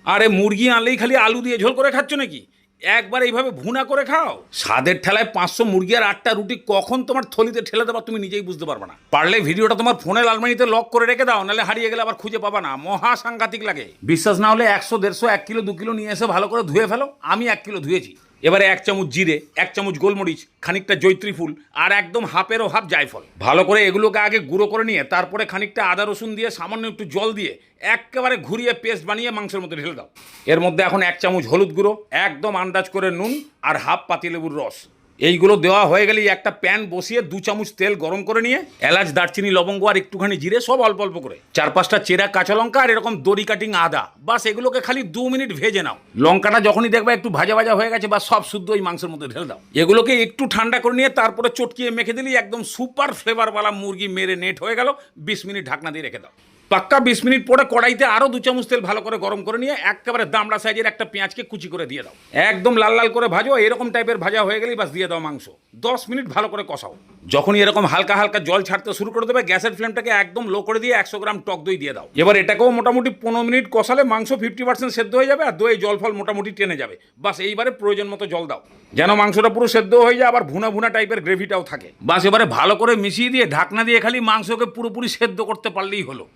আরে মুরগি আনলেই খালি আলু দিয়ে ঝোল করে খাচ্ছ নাকি? একবার এইভাবে ভুনা করে খাও। স্বাদের ঠেলায় 500 মুরগি আর 8টা রুটি কখন তোমার থলিতে ঠেলে দেবা তুমি নিজেই বুঝতে পারবে না। পারলে ভিডিওটা তোমার ফোনের আলমারিতে লক করে রেখে দাও, নাহলে হারিয়ে গেলে আবার খুঁজে পাবা না। মহা সাংঘাতিক লাগে। বিশ্বাস না হলে 100, 150, 1 কিলো 2 কিলো নিয়ে এসে ভালো করে ধুয়ে ফেলো। আমি 1 কিলো ধুয়েছি। এবারে 1 চামচ জিরে, 1 চামচ গোলমরিচ, খানিকটা জৈত্রী ফুল আর একদম হাফেরও হাফ জায়ফল। ভালো করে এগুলোকে আগে গুঁড়ো করে নিয়ে তারপরে খানিকটা আদা রসুন দিয়ে সামান্য একটু জল দিয়ে একেবারে ঘুরিয়ে পেস্ট বানিয়ে মাংসের মধ্যে ঢেলে দাও। এর মধ্যে এখন 1 চামচ হলুদ গুঁড়ো, একদম আন্দাজ করে নুন আর হাফ পাতিলেবুর রস। এইগুলো দেওয়া হয়ে গেলেই একটা প্যান বসিয়ে 2 চামচ তেল গরম করে নিয়ে এলাচ, দারচিনি, লবঙ্গ আর একটুখানি জিরে সব অল্প অল্প করে, 4-5টা চেরা কাঁচা লঙ্কা আর এরকম দড়ি কাটিং আদা, বাস এগুলোকে খালি 2 মিনিট ভেজে নাও। লঙ্কাটা যখনই দেখবে একটু ভাজা ভাজা হয়ে গেছে বা সব শুদ্ধ ওই মাংসের মধ্যে ঢেলে দাও। এগুলোকে একটু ঠান্ডা করে নিয়ে তারপরে চটকিয়ে মেখে দিলেই একদম সুপার ফ্লেভারওয়ালা মুরগি মেরে নেট হয়ে গেল। 20 মিনিট ঢাকনা দিয়ে রেখে দাও। পাক্কা 20 মিনিট পরে কড়াইতে আরও 2 চামচ তেল ভালো করে গরম করে নিয়ে একেবারে দামড়া সাইজের একটা পেঁয়াজকে কুচি করে দিয়ে দাও। একদম লাল লাল করে ভাজো। এরকম টাইপের ভাজা হয়ে গেলেই বাস দিয়ে দাও মাংস। 10 মিনিট ভালো করে কষাও। যখনই এরকম হালকা হালকা জল ছাড়তে শুরু করে দেবে, গ্যাসের ফ্লেমটাকে একদম লো করে দিয়ে 100 গ্রাম টক দই দিয়ে দাও। এবার এটাকেও মোটামুটি 15 মিনিট কষালে মাংস 50% সেদ্ধ হয়ে যাবে আর দই জল ফল মোটামুটি টেনে যাবে। বাস এইবারে প্রয়োজন মতো জল দাও, যেন মাংসটা পুরো সেদ্ধ হয়ে যায়, আবার ভুনা ভুনা টাইপের গ্রেভিটাও থাকে। বাস এবারে ভালো করে মিশিয়ে দিয়ে ঢাকনা দিয়ে খালি মাংসকে পুরোপুরি সেদ্ধ করতে পারলেই হলো।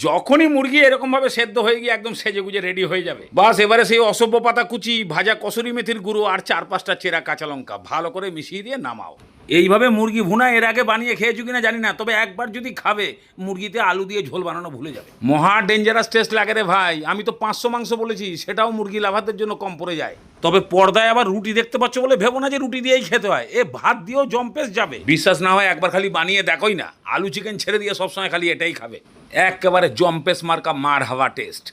যখনই মুরগি এরকম ভাবে সেদ্ধ হয়ে গিয়ে একদম সেজে গুজে রেডি হয়ে যাবে, বাস এবারে সেই অসভ্য পাতা কুচি, ভাজা কসুরি মেথির গুঁড়ো আর 4-5টা চেরা কাঁচা লঙ্কা ভালো করে মিশিয়ে দিয়ে নামাও। এইভাবে মুরগি ভুনা এর আগে বানিয়ে খেয়েছো কিনা জানি না, তবে একবার যদি খাবে মুরগিতে আলু দিয়ে ঝোল বানানো ভুলে যাবে। মহা ডেঞ্জারাস টেস্ট লাগে রে ভাই। আমি তো 500 মাংস বলেছি, সেটাও মুরগি লাভারদের জন্য কম পড়ে যায়। তবে পর্দায় আবার রুটি দেখতে পাচ্ছ বলে ভেবো না যে রুটি দিয়েই খেতে হয়। এ ভাত দিয়েও জম্পেস যাবে। বিশ্বাস না হয় একবার খালি বানিয়ে দেখোই না। আলু চিকেন ছেড়ে দিয়ে সবসময় খালি এটাই খাবে। একেবারে জম্পেস মার্কা মার হাওয়া টেস্ট।